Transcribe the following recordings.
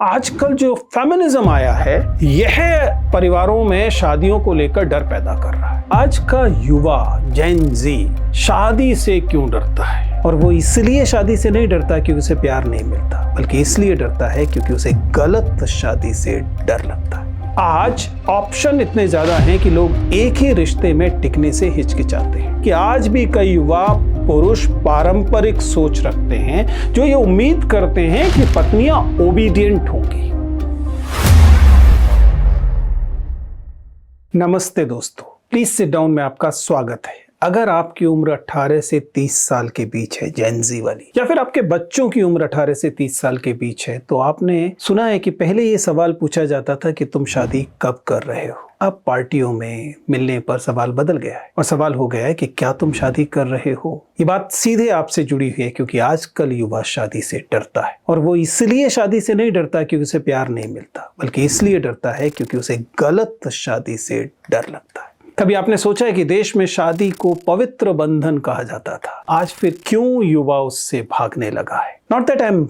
आजकल जो फेमिनिज्म आया है यह परिवारों में शादियों को लेकर डर पैदा कर रहा है। आज का युवा जेन जी शादी से क्यों डरता है? और वो इसलिए शादी से नहीं डरता क्योंकि उसे प्यार नहीं मिलता, बल्कि इसलिए डरता है क्योंकि उसे गलत शादी से डर लगता है। आज ऑप्शन इतने ज्यादा हैं कि लोग एक ही रिश्ते में टिकने से हिचकिचाते हैं। कि आज भी कई युवा पुरुष पारंपरिक सोच रखते हैं, जो ये उम्मीद करते हैं कि पत्नियां ओबीडियंट होंगी। नमस्ते दोस्तों, प्लीज सिट डाउन में आपका स्वागत है। अगर आपकी उम्र 18 से 30 साल के बीच है, जेन जी वाली, या फिर आपके बच्चों की उम्र 18 से 30 साल के बीच है, तो आपने सुना है कि पहले ये सवाल पूछा जाता था कि तुम शादी कब कर रहे हो। अब पार्टियों में मिलने पर सवाल बदल गया है और सवाल हो गया है कि क्या तुम शादी कर रहे हो। ये बात सीधे आपसे जुड़ी हुई है क्योंकि आजकल युवा शादी से डरता है, और वो इसलिए शादी से नहीं डरता क्योंकि उसे प्यार नहीं मिलता, बल्कि इसलिए डरता है क्योंकि उसे गलत शादी से डर लगता है। कभी आपने सोचा है कि देश में शादी को पवित्र बंधन कहा जाता था, आज फिर क्यों युवा उससे भागने लगा है? Not that I am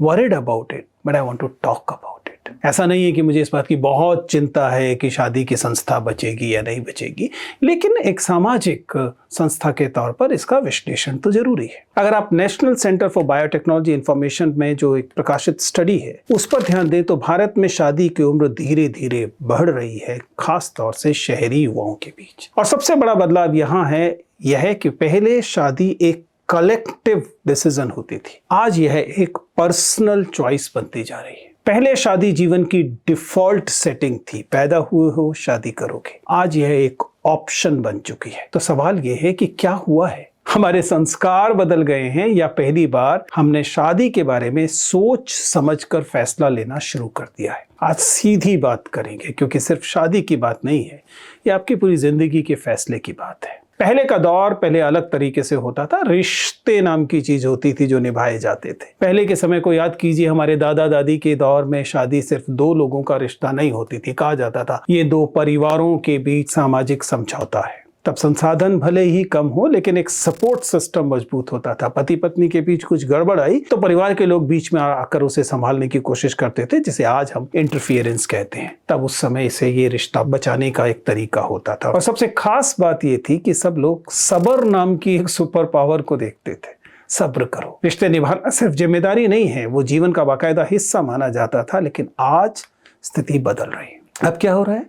worried about it, but I want to talk about it. ऐसा नहीं है कि मुझे इस बात की बहुत चिंता है कि शादी की संस्था बचेगी या नहीं बचेगी, लेकिन एक सामाजिक संस्था के तौर पर इसका विश्लेषण तो जरूरी है। अगर आप national centre for biotechnology information में जो एक प्रकाशित स्टडी है उस पर ध्यान दें तो भारत में शादी की उम्र धीरे धीरे बढ़ रही है, खास तौर से शहरी युवाओं के बीच। और सबसे बड़ा बदलाव यहाँ है यह है कि पहले शादी एक कलेक्टिव डिसीजन होती थी, आज यह एक पर्सनल चॉइस बनती जा रही है। पहले शादी जीवन की डिफॉल्ट सेटिंग थी, पैदा हुए हो शादी करोगे। आज यह एक ऑप्शन बन चुकी है। तो सवाल यह है कि क्या हुआ है? हमारे संस्कार बदल गए हैं या पहली बार हमने शादी के बारे में सोच समझकर फैसला लेना शुरू कर दिया है? आज सीधी बात करेंगे क्योंकि सिर्फ शादी की बात नहीं है, ये आपकी पूरी जिंदगी के फैसले की बात है। पहले का दौर पहले अलग तरीके से होता था। रिश्ते नाम की चीज होती थी जो निभाए जाते थे। पहले के समय को याद कीजिए, हमारे दादा दादी के दौर में शादी सिर्फ दो लोगों का रिश्ता नहीं होती थी, कहा जाता था ये दो परिवारों के बीच सामाजिक समझौता है। तब संसाधन भले ही कम हो लेकिन एक सपोर्ट सिस्टम मजबूत होता था। पति पत्नी के बीच कुछ गड़बड़ आई तो परिवार के लोग बीच में आकर उसे संभालने की कोशिश करते थे, जिसे आज हम इंटरफियरेंस कहते हैं। तब उस समय से ये रिश्ता बचाने का एक तरीका होता था। और सबसे खास बात ये थी कि सब लोग सब्र नाम की एक सुपर पावर को देखते थे। सब्र करो, रिश्ते निभाना सिर्फ जिम्मेदारी नहीं है, वो जीवन का बाकायदा हिस्सा माना जाता था। लेकिन आज स्थिति बदल रही है। अब क्या हो रहा है?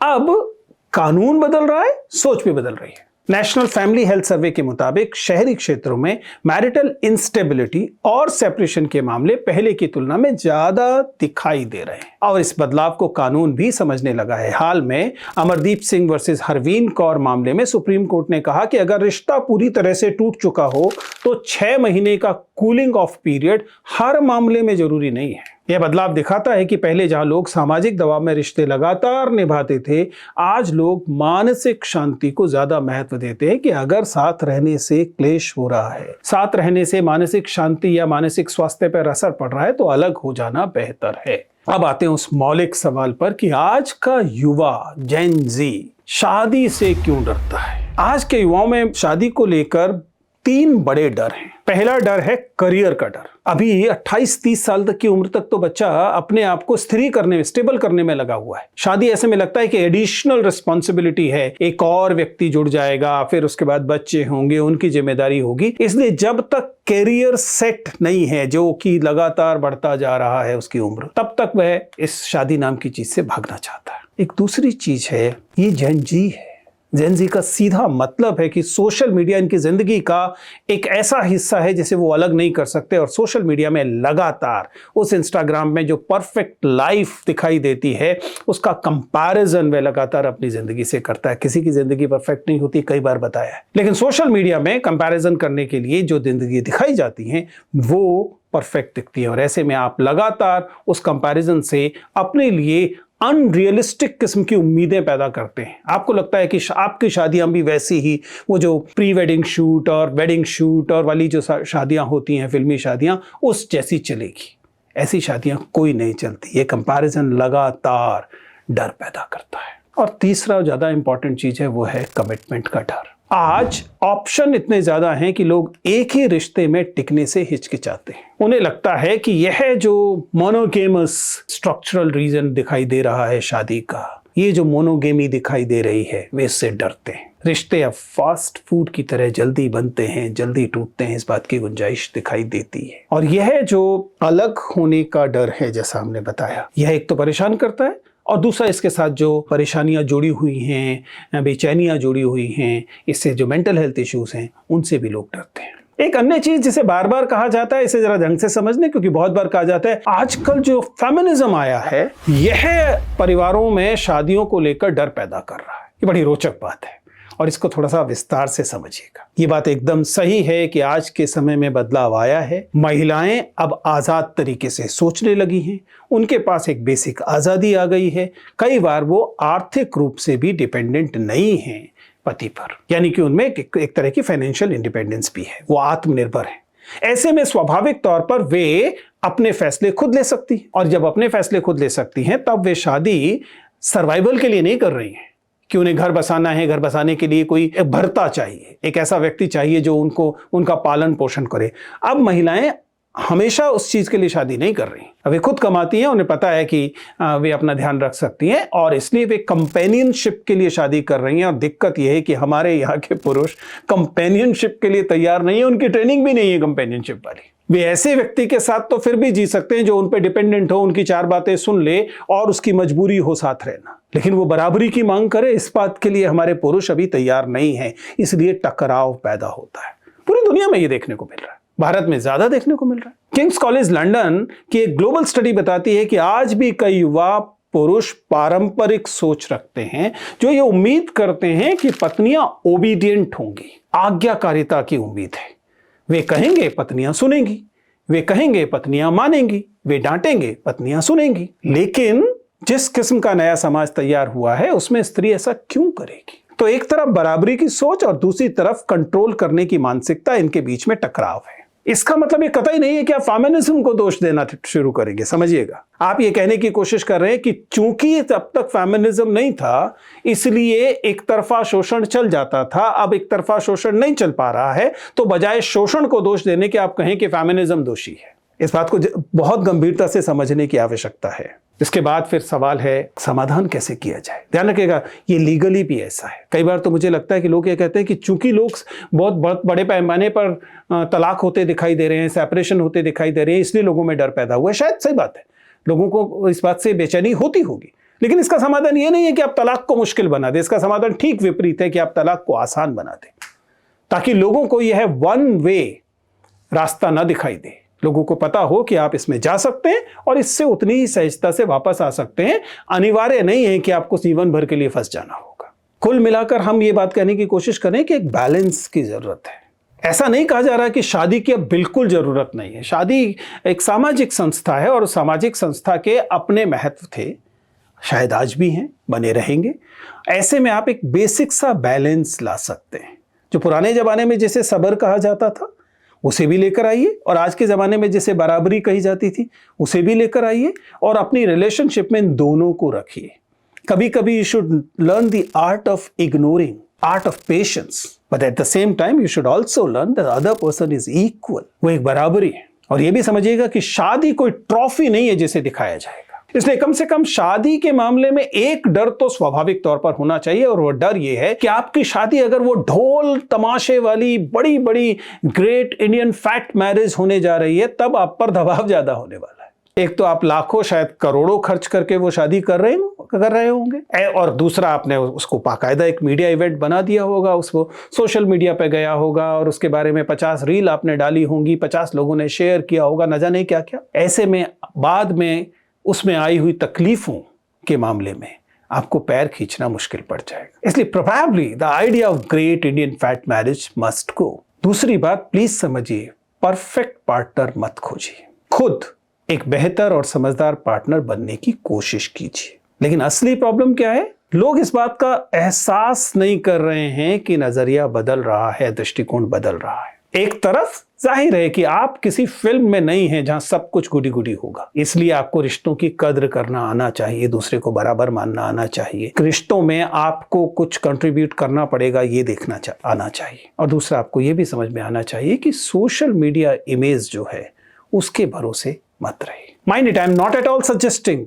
अब कानून बदल रहा है, सोच भी बदल रही है। नेशनल फैमिली हेल्थ सर्वे के मुताबिक शहरी क्षेत्रों में मैरिटल इंस्टेबिलिटी और सेपरेशन के मामले पहले की तुलना में ज्यादा दिखाई दे रहे हैं, और इस बदलाव को कानून भी समझने लगा है। हाल में अमरदीप सिंह वर्सेस हरवीन कौर मामले में सुप्रीम कोर्ट ने कहा कि अगर रिश्ता पूरी तरह से टूट चुका हो तो 6 महीने का कूलिंग ऑफ पीरियड हर मामले में जरूरी नहीं है। यह बदलाव दिखाता है कि पहले जहां लोग सामाजिक दबाव में रिश्ते लगातार निभाते थे, आज लोग मानसिक शांति को ज्यादा महत्व देते हैं। कि अगर साथ रहने से क्लेश हो रहा है, साथ रहने से मानसिक शांति या मानसिक स्वास्थ्य पर असर पड़ रहा है, तो अलग हो जाना बेहतर है। अब आते हैं उस मौलिक सवाल पर कि आज का युवा जेन जी शादी से क्यों डरता है। आज के युवाओं में शादी को लेकर 3 बड़े डर हैं। पहला डर है करियर का डर। अभी 28-30 साल तक की उम्र तक तो बच्चा अपने आप को स्थिर करने में, स्टेबल करने में लगा हुआ है। शादी ऐसे में लगता है कि एडिशनल रिस्पॉन्सिबिलिटी है, एक और व्यक्ति जुड़ जाएगा, फिर उसके बाद बच्चे होंगे, उनकी जिम्मेदारी होगी। इसलिए जब तक करियर सेट नहीं है, जो कि लगातार बढ़ता जा रहा है उसकी उम्र, तब तक वह इस शादी नाम की चीज से भागना चाहता है। एक दूसरी चीज है, ये जेन जी है। जेन जी का सीधा मतलब है कि सोशल मीडिया इनकी जिंदगी का एक ऐसा हिस्सा है जिसे वो अलग नहीं कर सकते, और सोशल मीडिया में लगातार उस इंस्टाग्राम में जो परफेक्ट लाइफ दिखाई देती है उसका कंपैरिजन वह लगातार अपनी जिंदगी से करता है। किसी की जिंदगी परफेक्ट नहीं होती, कई बार बताया है, लेकिन सोशल मीडिया में कंपैरिजन करने के लिए जो जिंदगी दिखाई जाती है वो परफेक्ट दिखती है, और ऐसे में आप लगातार उस कंपैरिजन से अपने लिए अनरियलिस्टिक किस्म की उम्मीदें पैदा करते हैं। आपको लगता है कि आपकी शादियां भी वैसी ही, वो जो प्री वेडिंग शूट और वेडिंग शूट और वाली जो शादियां होती हैं, फिल्मी शादियां, उस जैसी चलेगी। ऐसी शादियां कोई नहीं चलती। ये कंपैरिजन लगातार डर पैदा करता है। और तीसरा ज्यादा इंपॉर्टेंट चीज है, वो है कमिटमेंट का डर। आज ऑप्शन इतने ज्यादा हैं कि लोग एक ही रिश्ते में टिकने से हिचकिचाते हैं। उन्हें लगता है कि यह जो मोनोगेमस स्ट्रक्चरल रीजन दिखाई दे रहा है शादी का, ये जो मोनोगेमी दिखाई दे रही है, वे इससे डरते हैं। रिश्ते अब फास्ट फूड की तरह जल्दी बनते हैं, जल्दी टूटते हैं, इस बात की गुंजाइश दिखाई देती है। और यह जो अलग होने का डर है, जैसा हमने बताया, यह एक तो परेशान करता है, और दूसरा इसके साथ जो परेशानियां जुड़ी हुई हैं, बेचैनियां जुड़ी हुई हैं, इससे जो मेंटल हेल्थ इश्यूज हैं, उनसे भी लोग डरते हैं। एक अन्य चीज जिसे बार बार कहा जाता है, इसे जरा ढंग से समझने, क्योंकि बहुत बार कहा जाता है आजकल जो फेमिनिज्म आया है, यह परिवारों में शादियों को लेकर डर पैदा कर रहा है। ये बड़ी रोचक बात है और इसको थोड़ा सा विस्तार से समझिएगा। ये बात एकदम सही है कि आज के समय में बदलाव आया है। महिलाएं अब आजाद तरीके से सोचने लगी हैं, उनके पास एक बेसिक आजादी आ गई है। कई बार वो आर्थिक रूप से भी डिपेंडेंट नहीं हैं पति पर, यानी कि उनमें एक तरह की फाइनेंशियल इंडिपेंडेंस भी है, वो आत्मनिर्भर है। ऐसे में स्वाभाविक तौर पर वे अपने फैसले खुद ले सकती हैं, और जब अपने फैसले खुद ले सकती हैं तब वे शादी सर्वाइवल के लिए नहीं कर रही हैं कि उन्हें घर बसाना है, घर बसाने के लिए कोई भर्ता चाहिए, एक ऐसा व्यक्ति चाहिए जो उनका पालन पोषण करे। अब महिलाएं हमेशा उस चीज के लिए शादी नहीं कर रही। अब वे खुद कमाती हैं, उन्हें पता है कि वे अपना ध्यान रख सकती हैं, और इसलिए वे कंपेनियनशिप के लिए शादी कर रही हैं। और दिक्कत यह है कि हमारे यहाँ के पुरुष कंपेनियनशिप के लिए तैयार नहीं है, उनकी ट्रेनिंग भी नहीं है कंपेनियनशिप वाली। वे ऐसे व्यक्ति के साथ तो फिर भी जी सकते हैं जो उन पर डिपेंडेंट हो, उनकी चार बातें सुन ले और उसकी मजबूरी हो साथ रहना, लेकिन वो बराबरी की मांग करे, इस बात के लिए हमारे पुरुष अभी तैयार नहीं है। इसलिए टकराव पैदा होता है। पूरी दुनिया में ये देखने को मिल रहा है, भारत में ज्यादा देखने को मिल रहा है। किंग्स कॉलेज लंदन की एक ग्लोबल स्टडी बताती है कि आज भी कई युवा पुरुष पारंपरिक सोच रखते हैं, जो ये उम्मीद करते हैं कि पत्नियां ओबीडियंट होंगी, आज्ञाकारिता की उम्मीद है। वे कहेंगे पत्नियां सुनेंगी, वे कहेंगे पत्नियां मानेंगी, वे डांटेंगे पत्नियां सुनेंगी। लेकिन जिस किस्म का नया समाज तैयार हुआ है, उसमें स्त्री ऐसा क्यों करेगी? तो एक तरफ बराबरी की सोच और दूसरी तरफ कंट्रोल करने की मानसिकता, इनके बीच में टकराव है। इसका मतलब ये कतई नहीं है कि आप फेमिनिज्म को दोष देना शुरू करेंगे। समझिएगा, आप ये कहने की कोशिश कर रहे हैं कि चूंकि तब तक फेमिनिज्म नहीं था, इसलिए एक तरफा शोषण चल जाता था, अब एक तरफा शोषण नहीं चल पा रहा है, तो बजाय शोषण को दोष देने के आप कहें कि फेमिनिज्म दोषी है। इस बात को बहुत गंभीरता से समझने की आवश्यकता है। इसके बाद फिर सवाल है समाधान कैसे किया जाए। ध्यान रखिएगा, ये लीगली भी ऐसा है। कई बार तो मुझे लगता है कि लोग ये कहते हैं कि चूंकि लोग बहुत बड़े पैमाने पर तलाक होते दिखाई दे रहे हैं, सेपरेशन होते दिखाई दे रहे हैं, इसलिए लोगों में डर पैदा हुआ है। शायद सही बात है, लोगों को इस बात से बेचैनी होती होगी, लेकिन इसका समाधान ये नहीं है कि आप तलाक को मुश्किल बना दें। इसका समाधान ठीक विपरीत है कि आप तलाक को आसान बना दें, ताकि लोगों को यह वन वे रास्ता ना दिखाई दे। लोगों को पता हो कि आप इसमें जा सकते हैं और इससे उतनी ही सहजता से वापस आ सकते हैं। अनिवार्य नहीं है कि आपको जीवन भर के लिए फंस जाना होगा। कुल मिलाकर हम ये बात कहने की कोशिश करें कि एक बैलेंस की जरूरत है। ऐसा नहीं कहा जा रहा कि शादी की अब बिल्कुल जरूरत नहीं है। शादी एक सामाजिक संस्था है और सामाजिक संस्था के अपने महत्व थे, शायद आज भी हैं, बने रहेंगे। ऐसे में आप एक बेसिक सा बैलेंस ला सकते हैं। जो पुराने जमाने में जिसे सबर कहा जाता था, उसे भी लेकर आइए, और आज के ज़माने में जिसे बराबरी कही जाती थी, उसे भी लेकर आइए, और अपनी रिलेशनशिप में इन दोनों को रखिए। कभी कभी you should learn the art of ignoring, art of patience, but at the same time you should also learn that other person is equal. वो एक बराबरी है। और ये भी समझिएगा कि शादी कोई ट्रॉफी नहीं है जिसे दिखाया जाएगा। इसलिए कम से कम शादी के मामले में एक डर तो स्वाभाविक तौर पर होना चाहिए, और वो डर ये है कि आपकी शादी अगर वो ढोल तमाशे वाली बड़ी बड़ी ग्रेट इंडियन फैक्ट मैरिज होने जा रही है, तब आप पर दबाव ज्यादा होने वाला है। एक तो आप लाखों शायद करोड़ों खर्च करके वो शादी कर रहे होंगे, और दूसरा आपने उसको बाकायदा एक मीडिया इवेंट बना दिया होगा, उसको सोशल मीडिया पे गया होगा, और उसके बारे में 50 रील आपने डाली होंगी, 50 लोगों ने शेयर किया होगा, न जाने क्या क्या। ऐसे में बाद में उसमें आई हुई तकलीफों के मामले में आपको पैर खींचना मुश्किल पड़ जाएगा। इसलिए probably the idea of great Indian fact marriage must go. दूसरी बात, प्लीज समझिए, परफेक्ट पार्टनर मत खोजिए, खुद एक बेहतर और समझदार पार्टनर बनने की कोशिश कीजिए। लेकिन असली प्रॉब्लम क्या है? लोग इस बात का एहसास नहीं कर रहे हैं कि नजरिया बदल रहा है, दृष्टिकोण बदल रहा है। एक तरफ जाहिर है कि आप किसी फिल्म में नहीं हैं जहां सब कुछ गुडी गुडी होगा, इसलिए आपको रिश्तों की कद्र करना आना चाहिए, दूसरे को बराबर मानना आना चाहिए। रिश्तों में आपको कुछ कंट्रीब्यूट करना पड़ेगा ये देखना आना चाहिए। और दूसरा, आपको ये भी समझ में आना चाहिए कि सोशल मीडिया इमेज जो है उसके भरोसे मत रहे। Mind it, I am not at all suggesting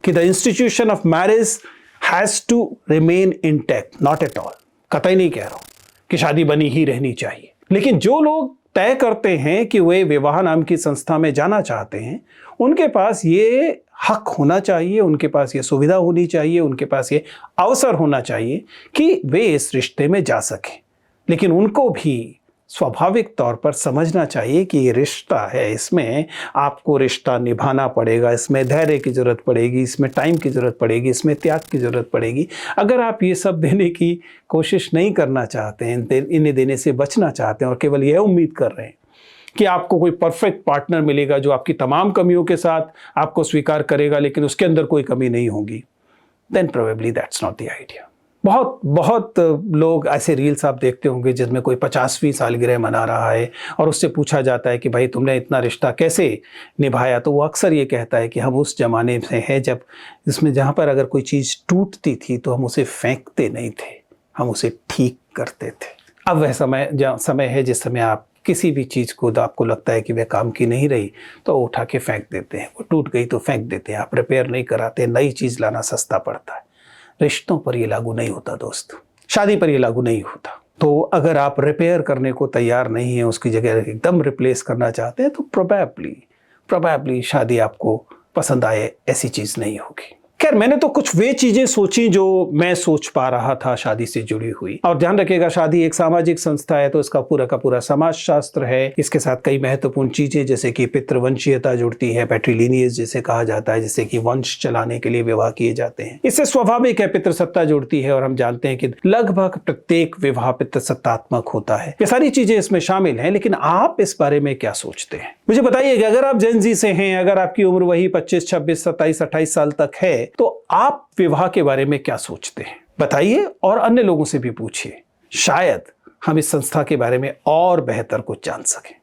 कि the institution of marriage has to remain intact, not at all. कतई नहीं कह रहा हूं कि शादी बनी ही रहनी चाहिए, लेकिन जो लोग तय करते हैं कि वे विवाह नाम की संस्था में जाना चाहते हैं, उनके पास ये हक होना चाहिए, उनके पास ये सुविधा होनी चाहिए, उनके पास ये अवसर होना चाहिए कि वे इस रिश्ते में जा सकें। लेकिन उनको भी स्वाभाविक तौर पर समझना चाहिए कि ये रिश्ता है, इसमें आपको रिश्ता निभाना पड़ेगा, इसमें धैर्य की ज़रूरत पड़ेगी, इसमें टाइम की ज़रूरत पड़ेगी, इसमें त्याग की ज़रूरत पड़ेगी। अगर आप ये सब देने की कोशिश नहीं करना चाहते हैं, इन्हें देने से बचना चाहते हैं और केवल यह उम्मीद कर रहे हैं कि आपको कोई परफेक्ट पार्टनर मिलेगा जो आपकी तमाम कमियों के साथ आपको स्वीकार करेगा लेकिन उसके अंदर कोई कमी नहीं होगी, then probably that's not the idea. बहुत लोग ऐसे रील्स आप देखते होंगे जिसमें कोई 50वीं सालगिरह मना रहा है और उससे पूछा जाता है कि भाई तुमने इतना रिश्ता कैसे निभाया, तो वो अक्सर ये कहता है कि हम उस ज़माने से हैं जब इसमें जहाँ पर अगर कोई चीज़ टूटती थी तो हम उसे फेंकते नहीं थे, हम उसे ठीक करते थे। अब वह समय है जिस समय आप किसी भी चीज़ को आपको लगता है कि वह काम की नहीं रही तो उठा के फेंक देते हैं, वो टूट गई तो फेंक देते हैं, आप रिपेयर नहीं कराते, नई चीज़ लाना सस्ता पड़ता है। रिश्तों पर ये लागू नहीं होता दोस्त, शादी पर ये लागू नहीं होता। तो अगर आप रिपेयर करने को तैयार नहीं हैं, उसकी जगह एकदम रिप्लेस करना चाहते हैं, तो प्रोबेबली शादी आपको पसंद आए ऐसी चीज़ नहीं होगी। खैर, मैंने तो कुछ वे चीजें सोची जो मैं सोच पा रहा था शादी से जुड़ी हुई। और ध्यान रखिएगा, शादी एक सामाजिक संस्था है तो इसका पूरा का पूरा समाज शास्त्र है। इसके साथ कई महत्वपूर्ण चीजें जैसे कि पितृवंशीयता जुड़ती है, पैट्रिलिनियज जिसे कहा जाता है, जिससे कि वंश चलाने के लिए विवाह किए जाते हैं। इससे स्वाभाविक है पितृसत्ता जुड़ती है और हम जानते हैं कि लगभग प्रत्येक विवाह पितृसत्तात्मक होता है। ये सारी चीजें इसमें शामिल हैं, लेकिन आप इस बारे में क्या सोचते हैं मुझे बताइए। कि अगर आप जेन ज़ी से हैं, अगर आपकी उम्र वही 25, 26, 27, 28 साल तक है, तो आप विवाह के बारे में क्या सोचते हैं बताइए और अन्य लोगों से भी पूछिए। शायद हम इस संस्था के बारे में और बेहतर कुछ जान सकें।